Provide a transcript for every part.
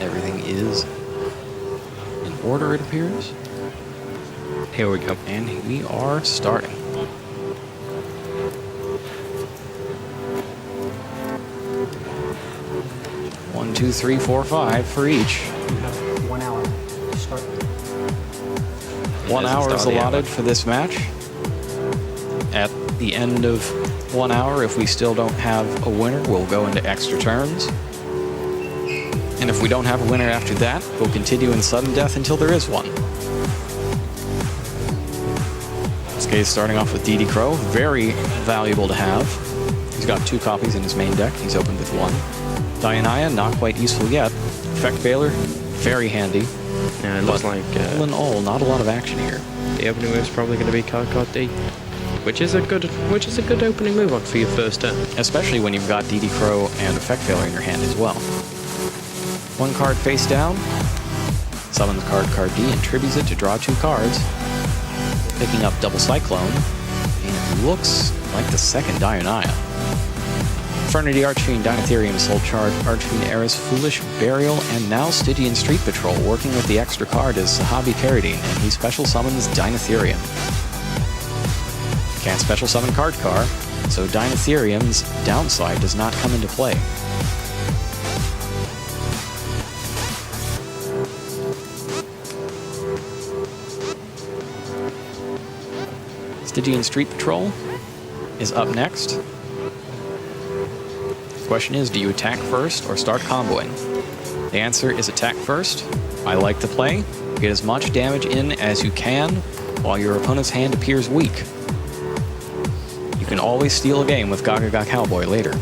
Everything is in order, it appears. Here we go. And we are starting. One, two, three, four, five for each. You have 1 hour to start. 1 hour is allotted for this match. At the end of 1 hour, if we still don't have a winner, we'll go into extra turns. And if we don't have a winner after that, we'll continue in sudden death until there is one. Is starting off with DD Crow, very valuable to have. He's got 2 copies in his main deck. He's opened with 1. Dianaya, not quite useful yet. Effect Veiler, very handy. Yeah, it looks like all in all, not a lot of action here. The opening move is probably going to be card D, which is a good opening move for your first turn, especially when you've got DD Crow and Effect Veiler in your hand as well. 1 card face down, summons card D and tributes it to draw 2 cards. Picking up Double Cyclone, and it looks like the second Dianaya. Infernity, Archfiend, Dinotherium, Soul Charge, Archfiend, Eris, Foolish, Burial, and now Stygian Street Patrol. Working with the extra card is Sahabi Paradine, and he special summons Dinotherium. Can't special summon Car, so Dinotherium's downside does not come into play. Stygian Street Patrol is up next. The question is, do you attack first or start comboing? The answer is attack first. I like to play. Get as much damage in as you can while your opponent's hand appears weak. You can always steal a game with Gaga Cowboy later.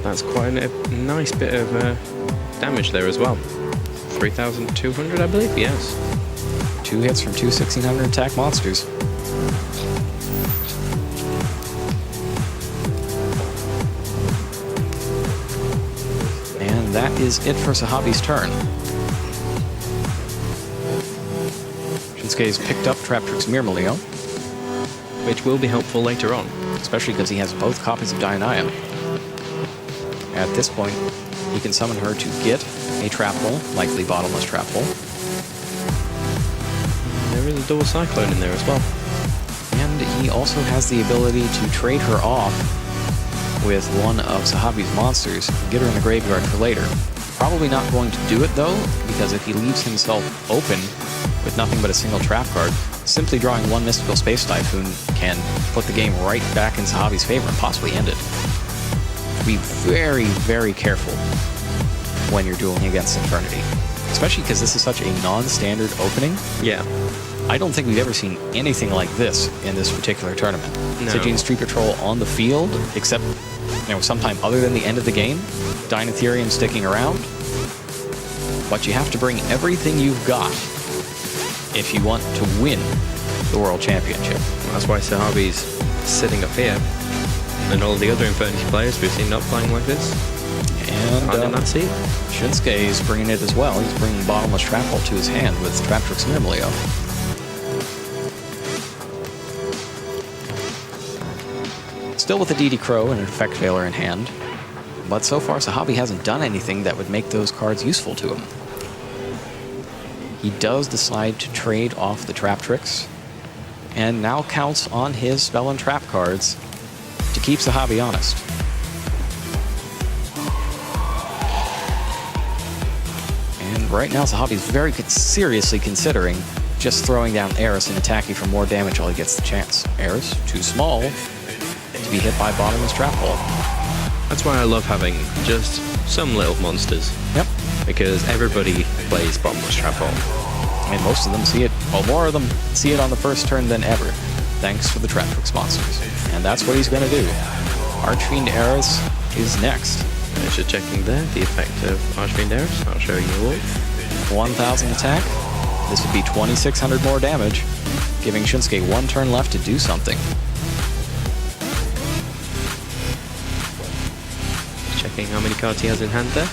That's quite a nice bit of damage there as well. 3,200, I believe, yes. 2 hits from 2 1,600 attack monsters. That is it for Sahabi's turn. Shinsuke's picked up Traptrix Mirmilio, which will be helpful later on, especially because he has both copies of Dianaya. At this point, he can summon her to get a Trap Hole, likely Bottomless Trap Hole. There is a Double Cyclone in there as well. And he also has the ability to trade her off with one of Sahabi's monsters, get her in the graveyard for later. Probably not going to do it though, because if he leaves himself open with nothing but a single trap card, simply drawing 1 Mystical Space Typhoon can put the game right back in Sahabi's favor and possibly end it. Be very, very careful when you're dueling against Infernity, especially because this is such a non-standard opening. Yeah. I don't think we've ever seen anything like this in this particular tournament. No. Stygian Street Patrol on the field, except sometime other than the end of the game. Dinotherium sticking around. But you have to bring everything you've got if you want to win the World Championship. That's why Sahabi's sitting up here. And all the other Infernity players we've seen not playing like this. And in that seat. Shinsuke is bringing it as well. He's bringing Bottomless Trap Hole to his hand with Traptrix Mirmilio. Still with a DD Crow and an Effect Veiler in hand, but so far Sahabi hasn't done anything that would make those cards useful to him. He does decide to trade off the Traptrix, and now counts on his Spell and Trap cards to keep Sahabi honest. And right now Sahabi's very seriously considering just throwing down Eris and attacking for more damage while he gets the chance. Eris, too small to be hit by Bottomless Trap Hole. That's why I love having just some little monsters. Yep. Because everybody plays Bottomless Trap Hole. And most of them see it, well, more of them see it on the first turn than ever, thanks to the Traptrix monsters. And that's what he's going to do. Archfiend Eris is next. Just checking there, the effect of Archfiend Eris. I'll show you all. 1,000 attack. This would be 2,600 more damage, giving Shinsuke 1 turn left to do something. Checking how many cards he has in hand there.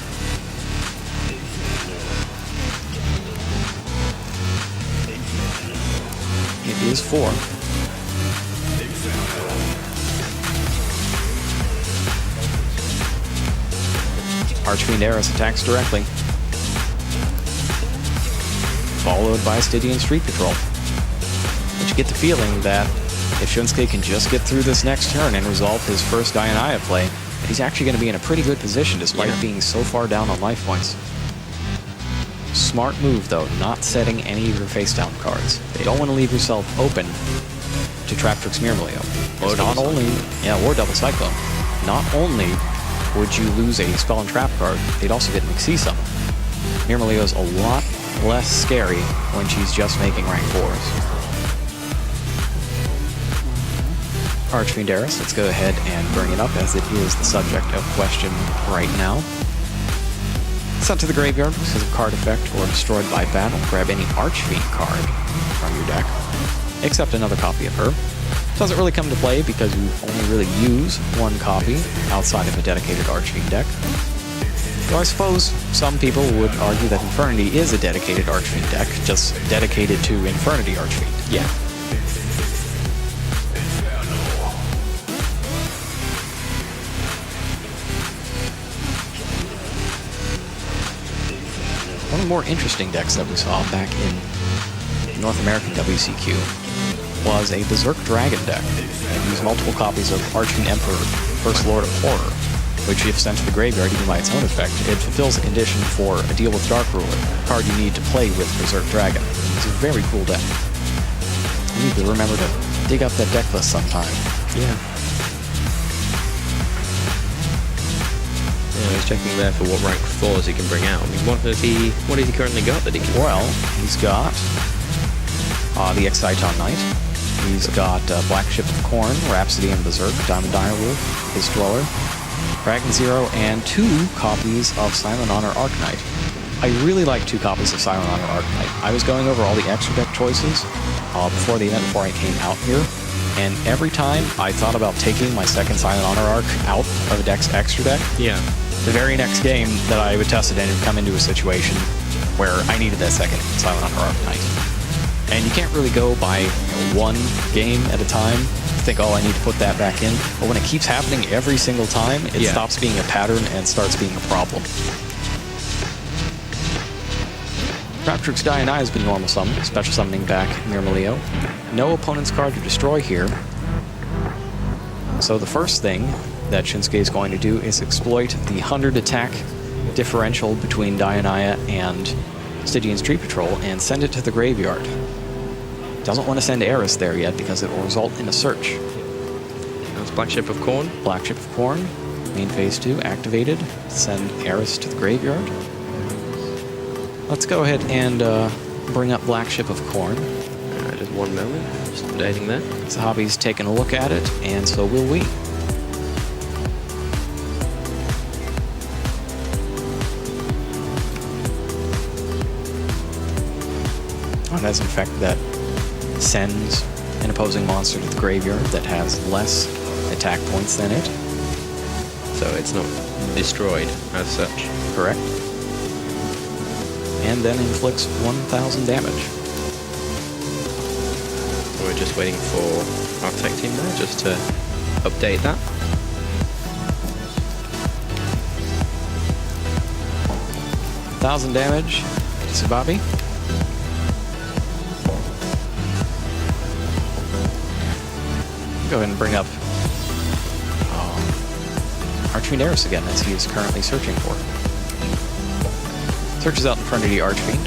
It is 4. Archfiend Eris attacks directly. followed by Stygian Street Patrol. But you get the feeling that if Shunsuke can just get through this next turn and resolve his first Dianaya play, he's actually going to be in a pretty good position despite being so far down on life points. Smart move, though, not setting any of your face-down cards. You don't want to leave yourself open to Trap Trick's Myrmileo. Or Double Cyclone. Not only would you lose a Spell and Trap card, they'd also get an Xyz Summon. Myrmileo's a lot less scary when she's just making rank 4s. Archfiend Eris, let's go ahead and bring it up as it is the subject of question right now. Sent to the graveyard because of card effect or destroyed by battle. Grab any Archfiend card from your deck, except another copy of her. Doesn't really come to play because you only really use one copy outside of a dedicated Archfiend deck. Though I suppose some people would argue that Infernity is a dedicated Archfiend deck, just dedicated to Infernity Archfiend. Yeah. One of the more interesting decks that we saw back in North American WCQ was a Berserk Dragon deck. It used multiple copies of Archfiend Emperor, First Lord of Horror, which if sent to the graveyard, even by its own effect, it fulfills a condition for a Deal with Dark Ruler, a card you need to play with Berserk Dragon. It's a very cool deck. You need to remember to dig up that deck list sometime. Yeah. Yeah, he's checking there for what rank 4s he can bring out. I mean, what has he currently got that he can? Well, he's got the Exciton Knight. He's got Black Ship of Corn, Rhapsody and Berserk, Diamond Direwolf, His Dweller, Dragon Zero, and 2 copies of Silent Honor Arknight. I really like 2 copies of Silent Honor Arknight. I was going over all the extra deck choices before the event, before I came out here, and every time I thought about taking my second Silent Honor Arc out of a deck's extra deck, the very next game that I would test it in would come into a situation where I needed that second Silent Honor Arknight. And you can't really go by one game at a time, think, oh, I need to put that back in. But when it keeps happening every single time, it stops being a pattern and starts being a problem. Trap Trick's Dianaya has been normal summoned, special summoning back Myrmileo. No opponent's card to destroy here. So the first thing that Shunsuke is going to do is exploit the 100 attack differential between Dianaya and Stygian Street Patrol and send it to the graveyard. Doesn't want to send Eris there yet because it will result in a search. That's Black Ship of Corn. Black Ship of Corn, main phase 2, activated. Send Eris to the graveyard. Let's go ahead and bring up Black Ship of Corn. Just one moment, just updating that. Sahabi's taking a look at it, and so will we. And that's in fact that sends an opposing monster to the graveyard that has less attack points than it. So it's not destroyed as such. Correct. And then inflicts 1,000 damage. So we're just waiting for our tech team there just to update that. $1,000 damage to Sababi. Go ahead and bring up Archfiend Eris again, as he is currently searching for. Searches out Infernity Archfiend.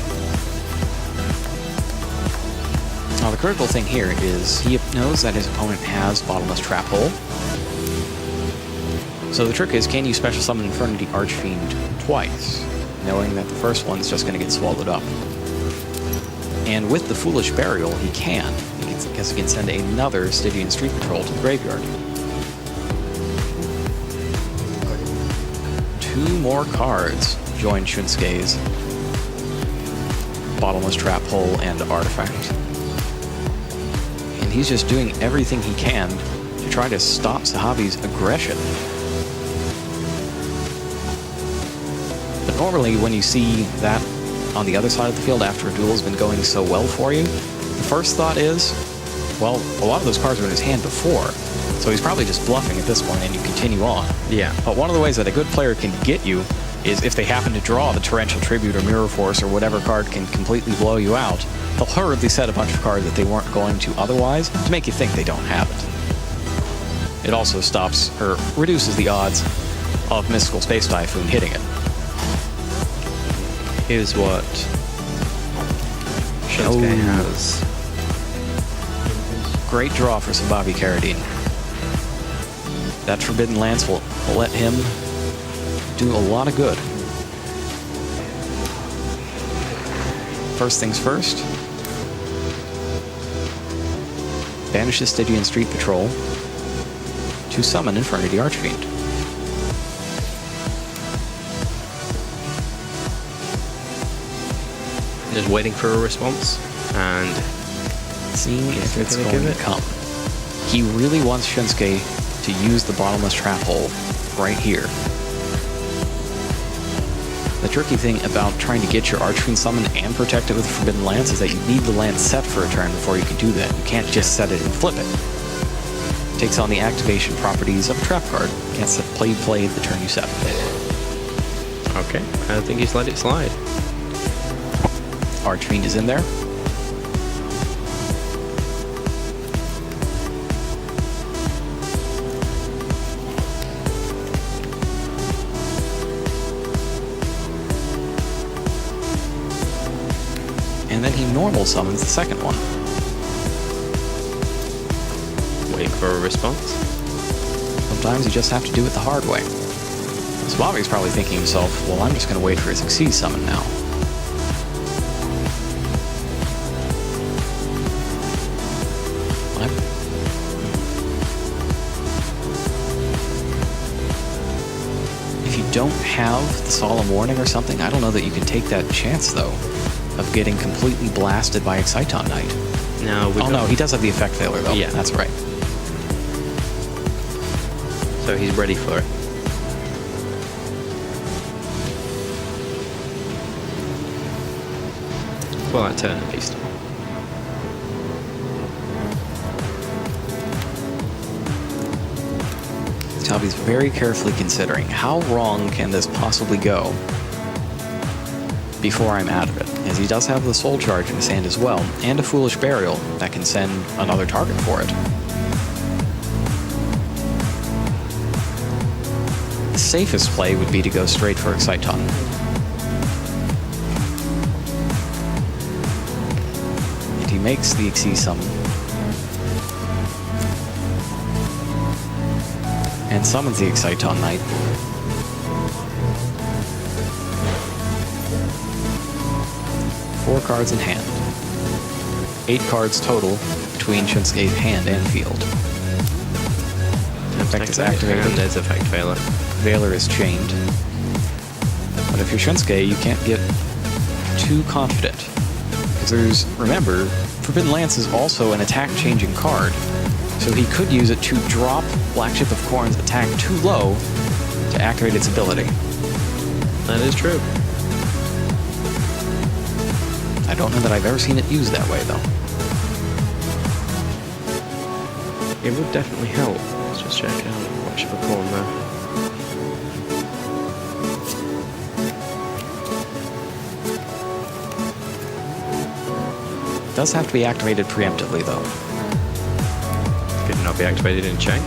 Now the critical thing here is he knows that his opponent has Bottomless Trap Hole. So the trick is, can you special summon Infernity Archfiend twice, knowing that the first one's just going to get swallowed up? And with the Foolish Burial, he can, because he can send another Stygian Street Patrol to the graveyard. 2 more cards join Shunsuke's Bottomless Trap Hole and Artifact. And he's just doing everything he can to try to stop Sahabi's aggression. But normally when you see that on the other side of the field after a duel has been going so well for you, the first thought is, well, a lot of those cards were in his hand before, so he's probably just bluffing at this point and you continue on. Yeah. But one of the ways that a good player can get you is if they happen to draw the Torrential Tribute or Mirror Force or whatever card can completely blow you out, they'll hurriedly set a bunch of cards that they weren't going to otherwise to make you think they don't have it. It also stops or reduces the odds of Mystical Space Typhoon hitting it. Here's what Shinsuke has. Great draw for Sababi Carradine. That Forbidden Lance will let him do a lot of good. First things first. Banishes Stygian Street Patrol to summon Infernity Archfiend. Just waiting for a response and Seeing if it's going to come. He really wants Shinsuke to use the bottomless trap hole right here. The tricky thing about trying to get your Archfiend summoned and protect it with Forbidden Lance is that you need the lance set for a turn before you can do that. You can't just set it and flip it. It takes on the activation properties of a trap card. You can't set play the turn you set. okay, I think he's let it slide. Archfiend is in there. And then he normal summons the second one. Waiting for a response. Sometimes you just have to do it the hard way. Sababi's probably thinking to himself, well, I'm just going to wait for his Xyz summon now. If you don't have the Solemn Warning or something, I don't know that you can take that chance, though, of getting completely blasted by Exciton Knight. No, no, he does have the effect failure, though. Yeah. That's right. So he's ready for it. Well, that turn at least. Tavi's very carefully considering how wrong can this possibly go before I'm out of it, as he does have the Soul Charge in his hand as well, and a Foolish Burial that can send another target for it. The safest play would be to go straight for Exciton. And he makes the Xyz summon. And summons the Exciton Knight. Four cards in hand. 8 cards total between Shinsuke's hand and field. Effect is activated. And there's effect failure. Veiler is chained. But if you're Shinsuke, you can't get too confident. Because there's, remember, Forbidden Lance is also an attack-changing card. So he could use it to drop Black Ship of Khorne's attack too low to activate its ability. That is true. I don't know that I've ever seen it used that way, though. It would definitely help. Let's just check out Black Ship of Khorne there. It does have to be activated preemptively, though. Could it not be activated in chain?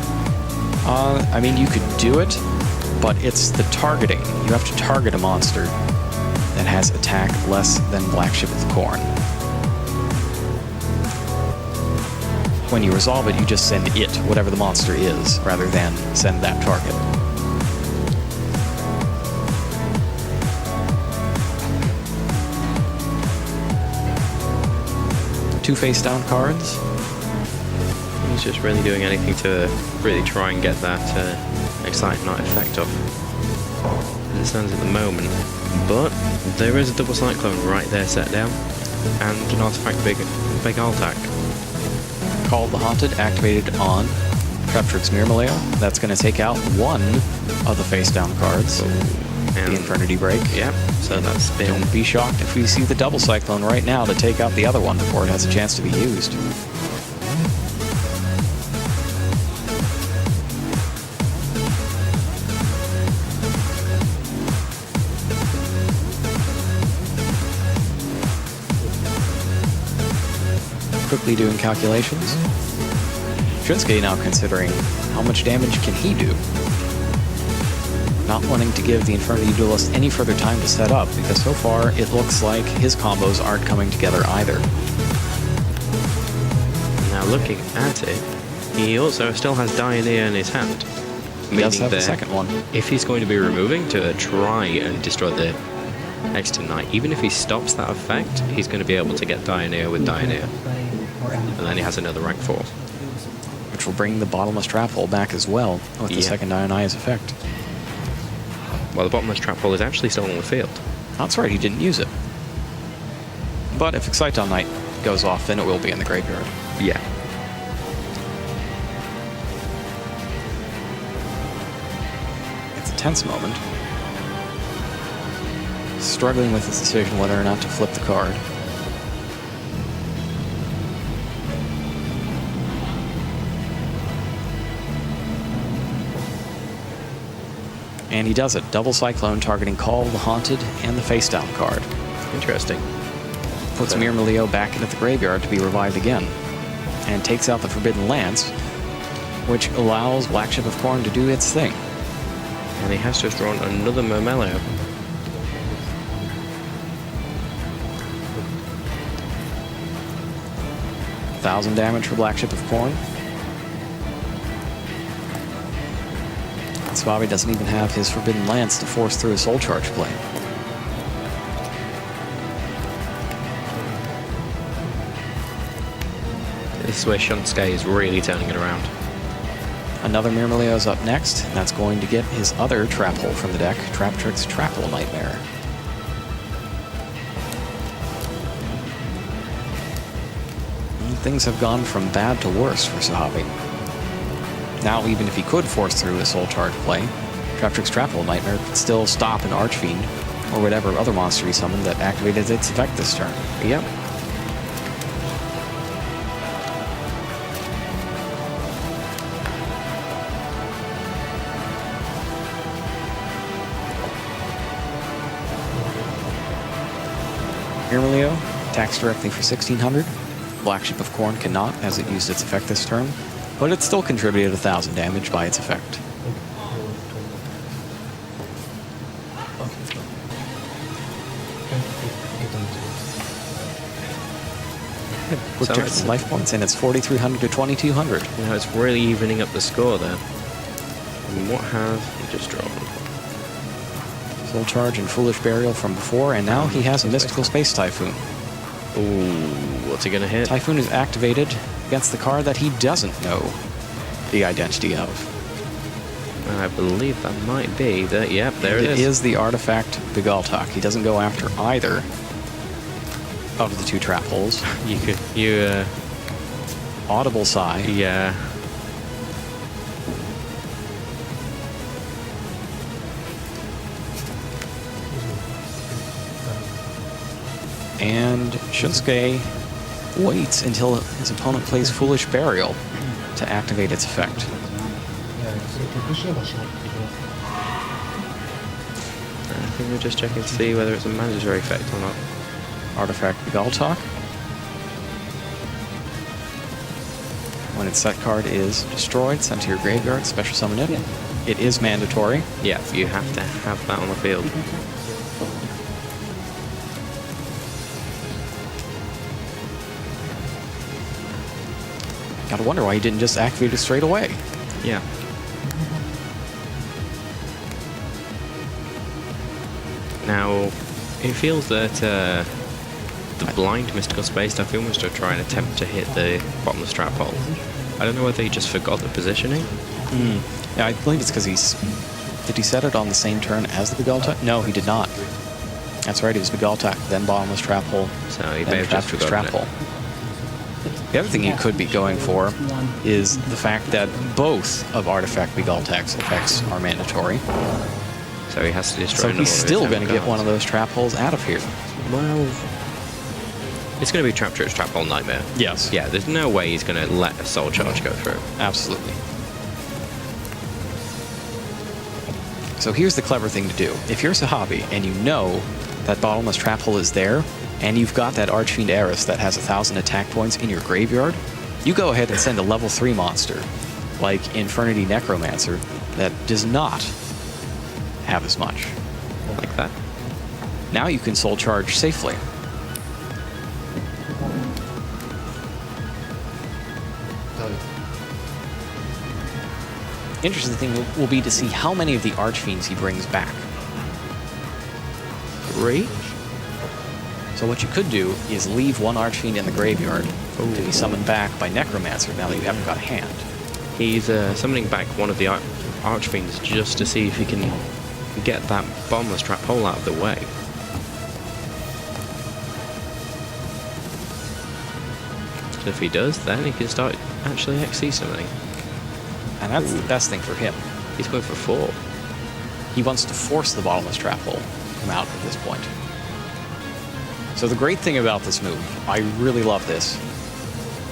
I mean, you could do it, but it's the targeting. You have to target a monster that has attack less than Black Ship of Khorne. When you resolve it, you just send it, whatever the monster is, rather than send that target. Two face-down cards. He's just really doing anything to really try and get that Excite Knight effect off. As it stands at the moment. But there is a double Cyclone right there set down. And an artifact big Altac. Called the Haunted, activated on Traptrix Mirmaleo. That's going to take out one of the face-down cards. And the Infernity Break. Yep, so that's been... Don't be shocked if we see the double Cyclone right now to take out the other one before it has a chance to be used. quickly doing calculations. Shinsuke now considering how much damage can he do. Not wanting to give the Infernity Duelist any further time to set up, because so far it looks like his combos aren't coming together either. Now looking at it, he also still has Dioneer in his hand. He does have the second one. If he's going to be removing to try and destroy the Exton Knight, even if he stops that effect, he's going to be able to get Dioneer with Dioneer. And then he has another rank 4. Which will bring the Bottomless Trap Hole back as well, with the second Dionysus effect. Well, the Bottomless Trap Hole is actually still on the field. That's right, he didn't use it. But if Exciton Knight goes off, then it will be in the graveyard. Yeah. It's a tense moment. Struggling with his decision whether or not to flip the card. And he does it. Double Cyclone targeting Call the Haunted and the Face Down card. Interesting. Puts Myrmidon back into the graveyard to be revived again. And takes out the Forbidden Lance, which allows Black Ship of Corn to do its thing. And he has just drawn another Myrmidon. $1,000 damage for Black Ship of Corn. Bobby doesn't even have his Forbidden Lance to force through a Soul Charge play. This is where Shinsuke is really turning it around. Another Myrmidon's up next, and that's going to get his other Trap Hole from the deck, Trap Trick's Trap Hole Nightmare. And things have gone from bad to worse for Sahabi. Now, even if he could force through a Soul Charge play, Traptrix's Trap Hole Nightmare could still stop an Archfiend or whatever other monster he summoned that activated its effect this turn. Yep. Myrmidon attacks directly for 1,600. Black Ship of Corn cannot, as it used its effect this turn, but it still contributed 1,000 damage by its effect. Quick check the life points, and it's 4,300 to 2,200. You know, it's really evening up the score there. And what has he just drawn? Soul Charge and Foolish Burial from before, and now he has a Mystical Space Typhoon. Ooh, what's he gonna hit? Typhoon is activated against the card that he doesn't know the identity of. And I believe that might be the, yep, there it is. It is the artifact Begaltok. He doesn't go after either of the two trap holes. Audible sigh. Yeah. And Shinsuke waits until his opponent plays Foolish Burial to activate its effect. I think we're just checking to see whether it's a mandatory effect or not. Artifact Begaltok. When its set card is destroyed, sent to your graveyard, special summon it. It is mandatory. Yeah, you have to have that on the field. Gotta wonder why he didn't just activate it straight away. Yeah. Now, it feels that the blind Mystical Space Typhoon was to try and attempt to hit the bottomless trap hole. I don't know whether he just forgot the positioning. Yeah, I believe it's because he's... Did he set it on the same turn as the Begaltok? No, he did not. That's right, it was Begaltok, then bottomless trap hole, So he may then have just Traptrix forgotten trap it. hole. The other thing he could be going for is the fact that both of Artifact Begaltok's effects are mandatory. So he has to destroy So another he's still one of his going to get one of those trap holes out of here. Well, it's going to be Traptrix Trap Hole Nightmare. Yes. Yeah, there's no way he's going to let a Soul Charge go through. Absolutely. So here's the clever thing to do. If you're Sahabi and you know that bottomless trap hole is there, and you've got that Archfiend Eris that has 1,000 attack points in your graveyard, you go ahead and send a level 3 monster, like Infernity Necromancer, that does not have as much. Like that. Now you can soul charge safely. Interesting thing will be to see how many of the Archfiends he brings back. 3? So what you could do is leave one Archfiend in the graveyard to be summoned back by Necromancer now that you haven't got a hand. He's summoning back one of the Archfiends just to see if he can get that Bottomless Trap hole out of the way. So if he does, then he can start actually XC summoning. And that's the best thing for him. He's going for 4. He wants to force the Bottomless Trap hole to come out at this point. So the great thing about this move, I really love this,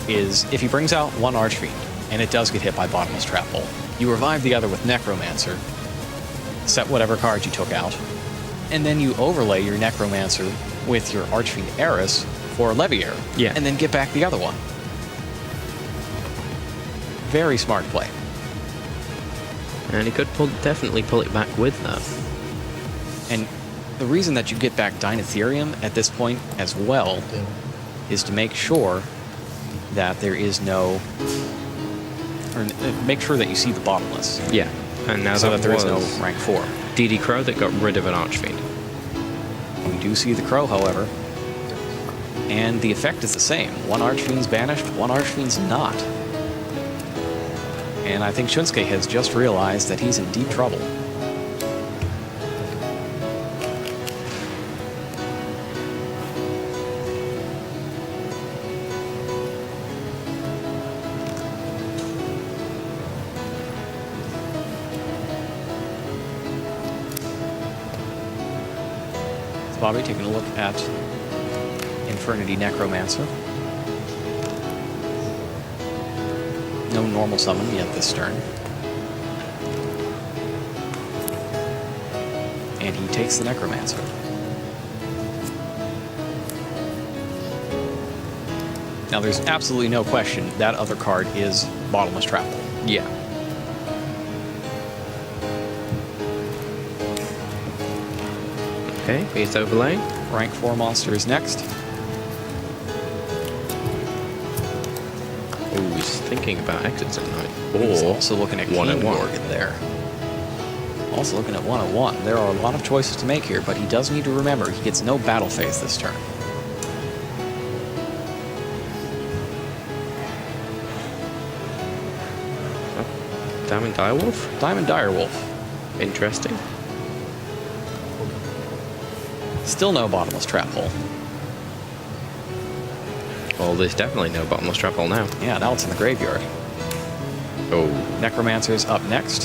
is if he brings out one Archfiend, and it does get hit by Bottomless Trap hole, you revive the other with Necromancer, set whatever cards you took out, and then you overlay your Necromancer with your Archfiend Eris for Leviair, yeah, and then get back the other one. Very smart play. And he could definitely pull it back with that. And the reason that you get back Dinotherium at this point as well is to make sure that there is no... or make sure that you see the Bottomless. Yeah, and now so that there is no was rank 4. DD Crow that got rid of an Archfiend. We do see the Crow, however. And the effect is the same. One Archfiend's banished, one Archfiend's not. And I think Shunsuke has just realized that he's in deep trouble. So Bobby taking a look at Infernity Necromancer. No normal summon yet this turn. And he takes the Necromancer. Now there's absolutely no question that other card is Bottomless Trap. Yeah. Okay, base overlay. Rank 4 monster is next. Oh, he's thinking about exits at night. He's Or also looking at 101. Gorgon there. Also looking at 101. There are a lot of choices to make here, but he does need to remember he gets no battle phase this turn. Diamond Direwolf? Diamond Direwolf. Interesting. Still no Bottomless Trap hole. Well, there's definitely no Bottomless Trap hole now. Yeah, now it's in the graveyard. Oh. Necromancer's up next.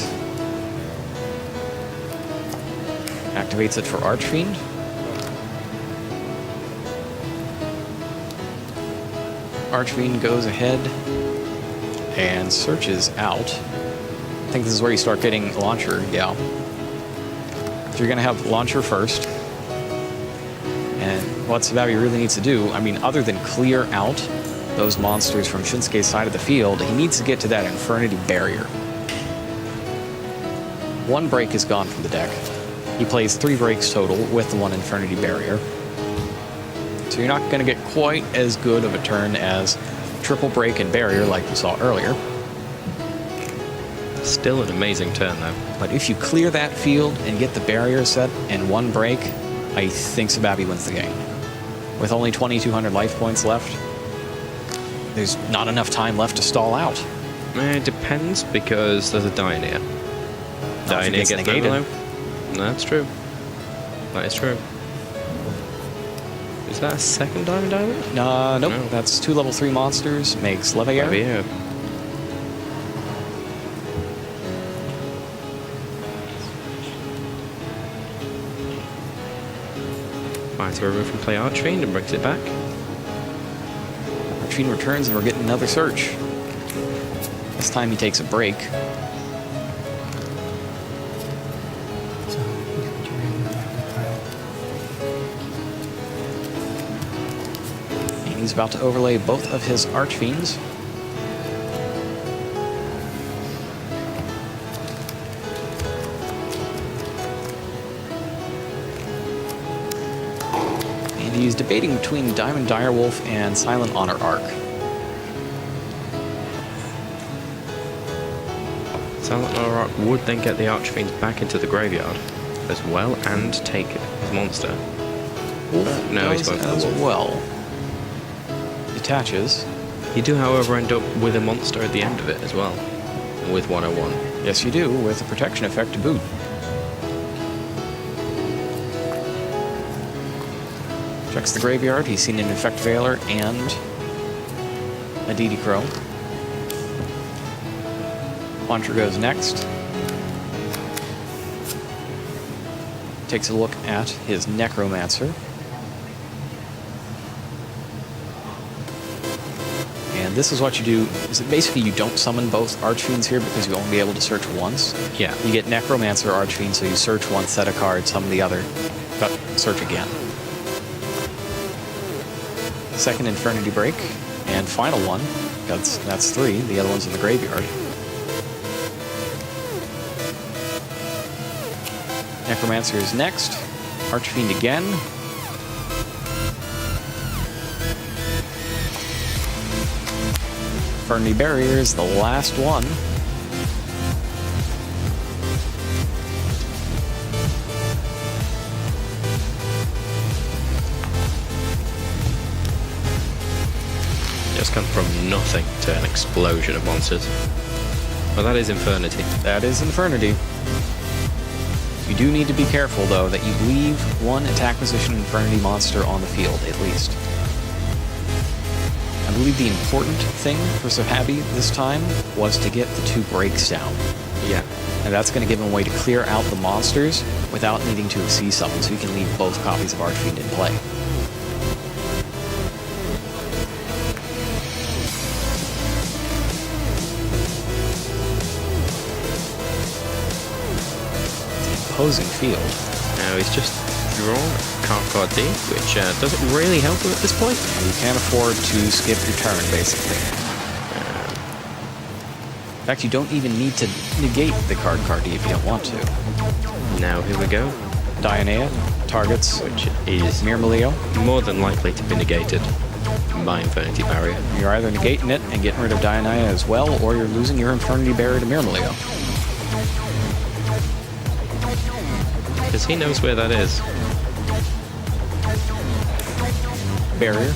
Activates it for Archfiend. Archfiend goes ahead and searches out. I think this is where you start getting Launcher, yeah. So you're going to have Launcher first. And what Sababi really needs to do, I mean, other than clear out those monsters from Shunsuke's side of the field, he needs to get to that Infernity barrier. One break is gone from the deck. He plays 3 breaks total with the 1 Infernity barrier. So you're not going to get quite as good of a turn as triple break and barrier like we saw earlier. Still an amazing turn, though. But if you clear that field and get the barrier set and 1 break, I think Sababi wins the game. With only 2,200 life points left, there's not enough time left to stall out. It depends, because there's a Dioneer. Dioneer gets gets negated. negated. That's true. That is true. Is that a second Diamond Direwolf? Nope. No. That's 2 level 3 monsters. Makes Leviair. Yeah. Fine, so remove from play Archfiend and brings it back. Archfiend returns and we're getting another search. This time he takes a break. So, you got your regular pile. He's about to overlay both of his Archfiends. And he's debating between Diamond Direwolf and Silent Honor Arc. Silent Honor Arc would then get the Archfiends back into the graveyard as well and take his monster. Wolf No, he's going for the as wolf. well. Detaches. You do, however, end up with a monster at the end of it as well, with 101. Yes, you do, with a protection effect to boot. Checks the graveyard. He's seen an Infect Veiler and a DD Crow. Launcher goes next. Takes a look at his Necromancer. And this is what you do, is that basically you don't summon both Archfiends here because you'll only be able to search once. Yeah. You get Necromancer Archfiend, so you search one, set a card, summon the other, but search again. Second Infernity Break, and final one, that's 3, the other one's in the graveyard. Necromancer is next, Archfiend again. Infernity Barrier is the last one. Just come from nothing to an explosion of monsters. Well, that is Infernity. That is Infernity. You do need to be careful, though, that you leave one attack position Infernity monster on the field, at least. I believe the important thing for Sahabi this time was to get the 2 breaks down. Yeah. And that's going to give him a way to clear out the monsters without needing to see summon, so he can leave both copies of Archfiend in play. Opposing field. Now he's just drawn card D, which doesn't really help him at this point. You can't afford to skip your turn, basically. In fact, you don't even need to negate the card D if you don't want to. Now here we go, Dionea targets which is Myrmileo. more than likely to be negated by Infernity Barrier. You're either negating it and getting rid of Dionea as well, or you're losing your Infernity Barrier to Myrmileo. Because he knows where that is. Barrier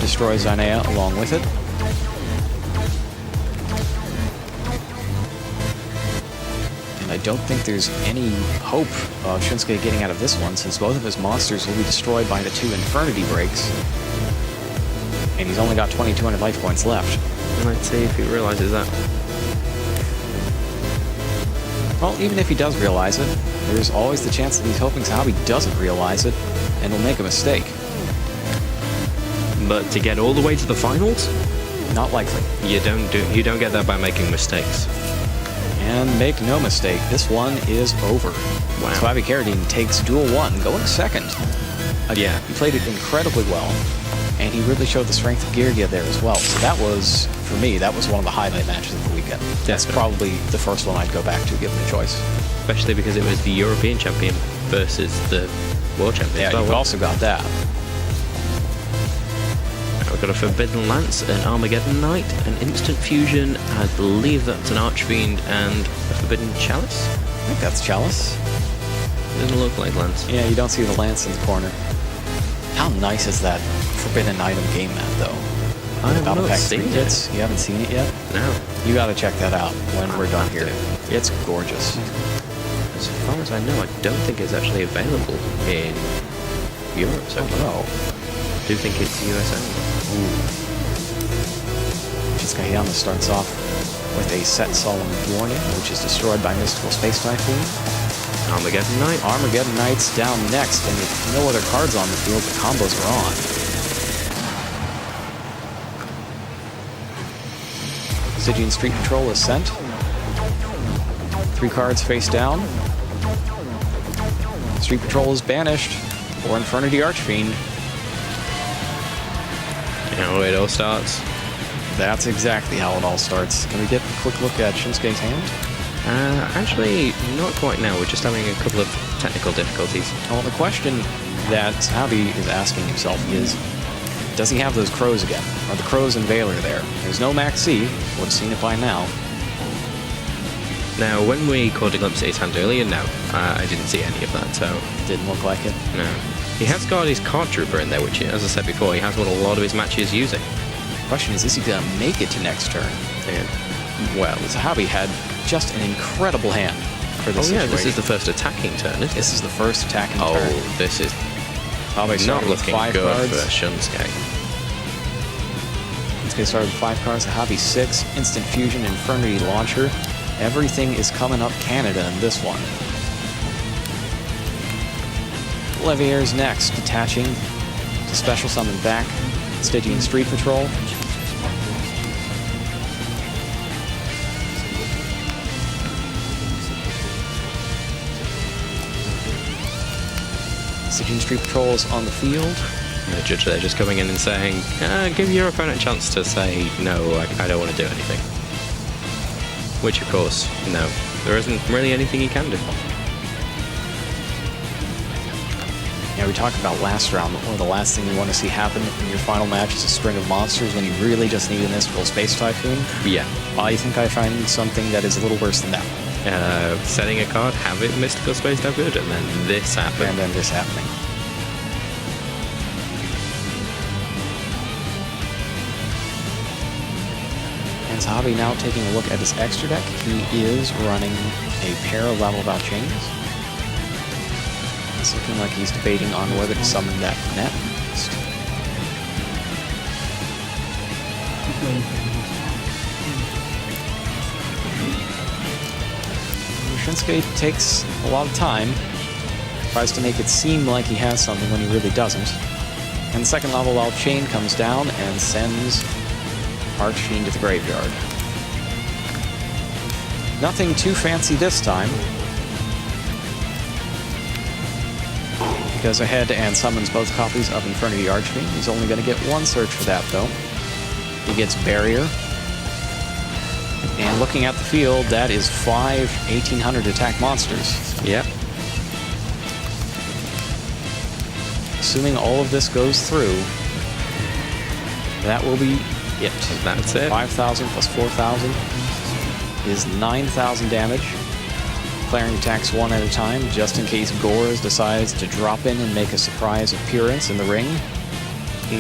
destroys Dionea along with it. And I don't think there's any hope of Shinsuke getting out of this one, since both of his monsters will be destroyed by the 2 Infernity breaks. And he's only got 2,200 life points left. And let's see if he realizes that. Well, even if he does realize it, there's always the chance that he's hoping Sahabi doesn't realize it and will make a mistake. But to get all the way to the finals, Not likely. you don't get that by making mistakes. And make no mistake, this one is over. Wow. Sahabi Carradine takes duel 1, going second. Yeah. He played it incredibly well, and he really showed the strength of Yugioh there as well. So that was, for me, that was one of the highlight matches of the weekend. That's Definitely. probably the first one I'd go back to, given the choice. Especially because it was the European champion versus the world champion. Yeah, So, you've also got that. we've got a Forbidden Lance, an Armageddon Knight, an Instant Fusion, I believe that's an Archfiend, and a Forbidden Chalice. I think that's Chalice. Doesn't look like Lance. Yeah, you don't see the lance in the corner. How nice is that Forbidden Item game map, though? I have Battle not Pack seen 3 it. kits? You haven't seen it yet? No. You gotta check that out when we're done have here. to. It's gorgeous. As far as I know, I don't think it's actually available in Europe so far. Oh, I do think it's US only. Shinsuke starts off with a Set Solemn Warning, which is destroyed by Mystical Space Typhoon. Armageddon Knight. Armageddon Knight's down next, and with no other cards on the field, the combos are on. Stygian Street Patrol is sent. 3 cards face down. Street Patrol is banished for Infernity Archfiend. How it all starts. That's exactly how it all starts. Can we get a quick look at Shinsuke's hand? Actually, not quite now. We're just having a couple of technical difficulties. Well, the question that Sahabi is asking himself is, does he have those crows again? Are the crows and Valor there? There's no Max C. Would have seen it by now. Now, when we caught a glimpse at his hand earlier, no, I didn't see any of that, so... Didn't look like it. No. He has got his card trooper in there, which, as I said before, he has won a lot of his matches using. Question is he going to make it to next turn? And, Well, Sahabi had just an incredible hand for this situation. this is the first attacking turn, isn't it? This is the first attacking turn. Oh, this is Sahabi not looking good cards. for Shinsuke. Shinsuke started with 5 cards, Sahabi 6, Instant Fusion, Infernity Launcher. Everything is coming up Canada in this one. Levier's next, detaching to special summon back, Stygian Street Patrol. Stygian Street Patrol is on the field. And the judge there just coming in and saying, give your opponent a chance to say, no, I don't want to do anything. Which, of course, no, there isn't really anything he can do. Yeah, we talked about last round, or the last thing you want to see happen in your final match is a string of monsters when you really just need a mystical space typhoon. Yeah. I think I find something that is a little worse than that. Setting a card, have it mystical space typhoon, and then this happened. And then this happening. And Sahabi now taking a look at his extra deck. He is running a pair of Level Out Chains. It's looking like he's debating on whether to summon that next. Shinsuke takes a lot of time, tries to make it seem like he has something when he really doesn't. And the second level Wild Chain comes down and sends Archfiend to the graveyard. Nothing too fancy this time. He goes ahead and summons both copies of Infernity Archfiend. He's only going to get one search for that, though. He gets Barrier. And looking at the field, that is 5 1800 attack monsters. Yep. Assuming all of this goes through, that will be it. That's it. 5,000 plus 4,000 is 9,000 damage. Declaring attacks one at a time, just in case Gores decides to drop in and make a surprise appearance in the ring.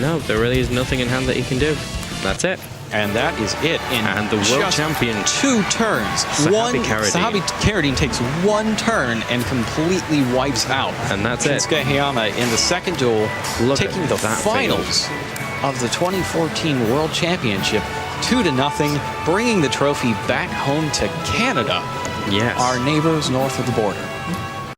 No, there really is nothing in hand that he can do. That's it. And that is it in and the world champion 2 turns. Sahabi Carradine. Sahabi Carradine takes 1 turn and completely wipes out. And that's it. Shinsuke Hayama in the second duel, taking the finals of the 2014 World Championship 2-0, bringing the trophy back home to Canada. Yes. Our neighbors north of the border.